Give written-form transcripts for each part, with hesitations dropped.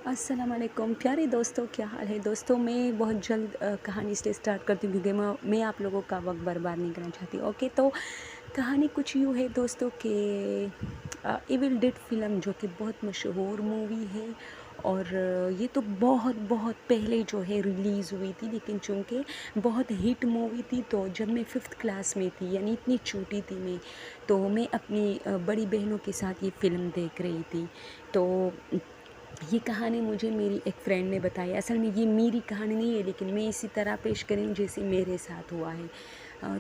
अस्सलाम वालेकुम प्यारे दोस्तों, क्या हाल है दोस्तों। मैं बहुत जल्द कहानी इसलिए स्टार्ट करती हूँ क्योंकि मैं आप लोगों का वक्त बर्बाद नहीं करना चाहती। ओके, तो कहानी कुछ यूँ है दोस्तों कि इविल डेड फिल्म जो कि बहुत मशहूर मूवी है और ये तो बहुत बहुत पहले जो है रिलीज़ हुई थी, लेकिन चूँकि बहुत हिट मूवी थी तो जब मैं 5th क्लास में थी, यानी इतनी छोटी थी मैं, तो मैं अपनी बड़ी बहनों के साथ ये फ़िल्म देख रही थी। तो ये कहानी मुझे मेरी एक फ्रेंड ने बताई। असल में ये मेरी कहानी नहीं है, लेकिन मैं इसी तरह पेश करूँ जैसे मेरे साथ हुआ है।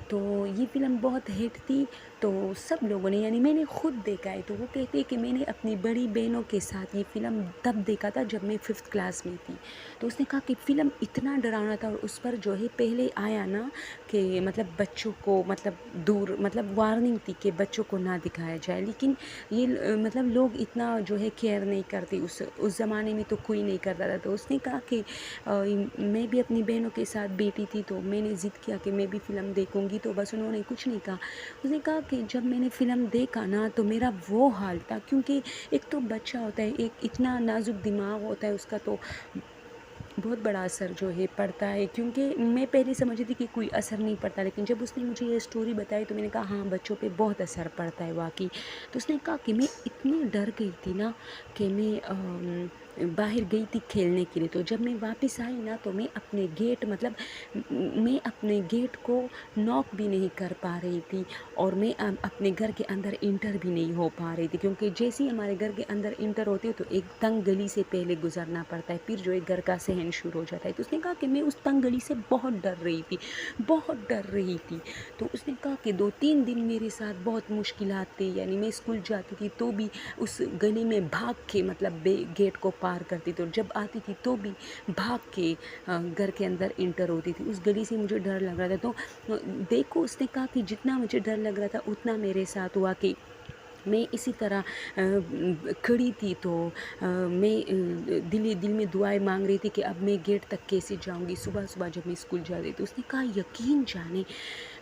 तो ये फ़िल्म बहुत हिट थी, तो सब लोगों ने, यानी मैंने खुद देखा है। तो वो कहते हैं कि मैंने अपनी बड़ी बहनों के साथ ये फ़िल्म तब देखा था जब मैं 5th क्लास में थी। तो उसने कहा कि फ़िल्म इतना डरावना था और उस पर जो है पहले आया ना कि मतलब बच्चों को मतलब दूर, मतलब वार्निंग थी कि बच्चों को ना दिखाया जाए, लेकिन ये मतलब लोग इतना जो है केयर नहीं करते। उस ज़माने में तो कोई नहीं करता था। तो उसने कहा कि मैं भी अपनी बहनों के साथ बैठी थी, तो मैंने ज़िद किया कि मैं भी फ़िल्म देखूंगी। तो बस उन्होंने कुछ नहीं कहा। उसने कहा कि जब मैंने फ़िल्म देखा ना तो मेरा वो हाल था, क्योंकि एक तो बच्चा होता है, एक इतना नाजुक दिमाग होता है उसका, तो बहुत बड़ा असर जो है पड़ता है। क्योंकि मैं पहले समझी थी कि कोई असर नहीं पड़ता, लेकिन जब उसने मुझे ये स्टोरी बताई तो मैंने कहा हाँ, बच्चों पे बहुत असर पड़ता है वाकई। तो उसने कहा कि मैं इतनी डर गई थी ना कि मैं बाहर गई थी खेलने के लिए। तो जब मैं वापस आई ना तो मैं अपने गेट, मतलब मैं अपने गेट को नॉक भी नहीं कर पा रही थी और मैं अपने घर के अंदर इंटर भी नहीं हो पा रही थी, क्योंकि जैसे ही हमारे घर के अंदर इंटर होती है तो एक तंग गली से पहले गुजरना पड़ता है, फिर जो है घर का सहन शुरू हो जाता है। तो उसने कहा कि मैं उस तंग गली से बहुत डर रही थी, बहुत डर रही थी। तो उसने कहा कि 2-3 दिन मेरे साथ बहुत मुश्किलात थे, यानी मैं स्कूल जाती थी तो भी उस गली में भाग के, मतलब गेट को पार करती थी, और जब आती थी तो भी भाग के घर के अंदर इंटर होती थी। उस गली से मुझे डर लग रहा था। तो देखो, उसने कहा कि जितना मुझे डर लग रहा था उतना मेरे साथ हुआ कि मैं इसी तरह खड़ी थी। तो मैं दिल में दुआएं मांग रही थी कि अब मैं गेट तक कैसे जाऊंगी, सुबह सुबह जब मैं स्कूल जा रही थी। तो उसने कहा यकीन जाने,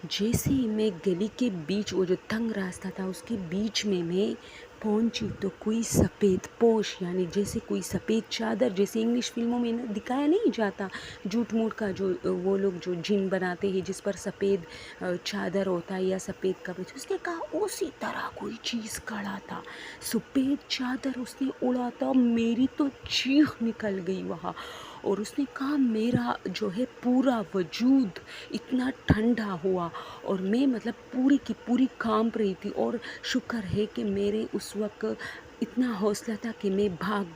जैसे ही मैं गली के बीच, वो जो तंग रास्ता था उसके बीच में मैं पहुंची, तो कोई सफ़ेद पोश, यानी जैसे कोई सफ़ेद चादर, जैसे इंग्लिश फिल्मों में ना दिखाया नहीं जाता, झूठ मूठ का जो वो लोग जो जिन बनाते हैं जिस पर सफ़ेद चादर होता है या सफ़ेद कपड़े। तो उसने कहा उसी तरह कोई चीज़ खड़ा था, सफ़ेद चादर उसने उड़ा था, मेरी तो चीख निकल गई वहाँ। और उसने कहा मेरा जो है पूरा वजूद इतना ठंडा हुआ और मैं मतलब पूरी की पूरी कांप रही थी। और शुक्र है कि मेरे उस वक्त इतना हौसला था कि मैं भाग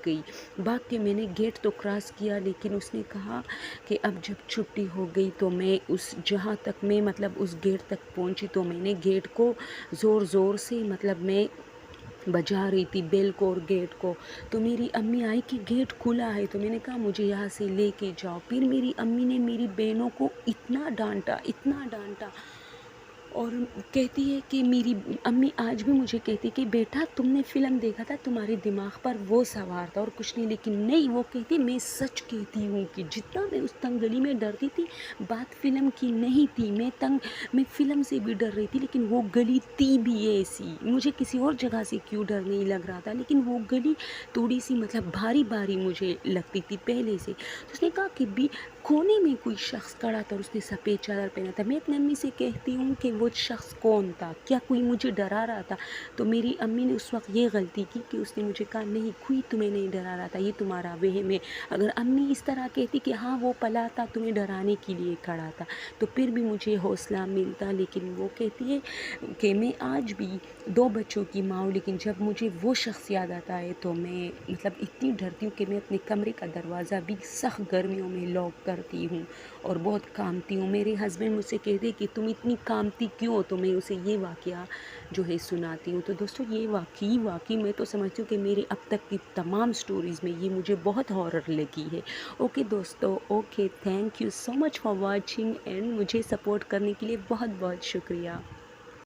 के मैंने गेट तो क्रॉस किया। लेकिन उसने कहा कि अब जब छुट्टी हो गई तो मैं उस, जहाँ तक मैं मतलब उस गेट तक पहुँची, तो मैंने गेट को ज़ोर ज़ोर से, मतलब मैं बजा रही थी बेल को और गेट को। तो मेरी अम्मी आई कि गेट खुला है। तो मैंने कहा मुझे यहाँ से लेके जाओ। फिर मेरी अम्मी ने मेरी बहनों को इतना डांटा, इतना डांटा, और कहती है कि मेरी अम्मी आज भी मुझे कहती है कि बेटा तुमने फ़िल्म देखा था, तुम्हारे दिमाग पर वो सवार था और कुछ नहीं। लेकिन नहीं, वो कहती मैं सच कहती हूँ कि जितना मैं उस तंग गली में डरती थी, बात फ़िल्म की नहीं थी। मैं फ़िल्म से भी डर रही थी, लेकिन वो गली थी भी ऐसी, मुझे किसी और जगह से क्यों डर नहीं लग रहा था, लेकिन वो गली थोड़ी सी मतलब भारी भारी मुझे लगती थी पहले से। तो उसने कहा कि भी कोने में कोई शख्स खड़ा था और उसने सफ़ेद चादर पहना था। मैं अपनी अम्मी से कहती हूँ कि वो शख्स कौन था, क्या कोई मुझे डरा रहा था। तो मेरी अम्मी ने उस वक्त ये गलती की कि उसने मुझे कहा नहीं, कोई तुम्हें नहीं डरा रहा था, ये तुम्हारा वहम है। अगर अम्मी इस तरह कहती कि हाँ वो पला था, तुम्हें डराने के लिए खड़ा था, तो फिर भी मुझे हौसला मिलता। लेकिन वो कहती है कि मैं आज भी 2 बच्चों की माँ हूँ, लेकिन जब मुझे वो शख्स याद आता है तो मैं मतलब इतनी डरती हूँ कि मैं अपने कमरे का दरवाज़ा भी सख्त गर्मियों में लॉक करती हूँ और बहुत कांपती हूँ। मेरे हस्बैंड मुझसे कहते कि तुम इतनी कांपती क्यों हो, तो मैं उसे ये वाक़या जो है सुनाती हूँ। तो दोस्तों, ये वाक़ई मैं तो समझती हूँ कि मेरी अब तक की तमाम स्टोरीज़ में ये मुझे बहुत हॉरर लगी है। ओके दोस्तों, okay, thank you so much for watching and मुझे सपोर्ट करने के लिए बहुत बहुत शुक्रिया।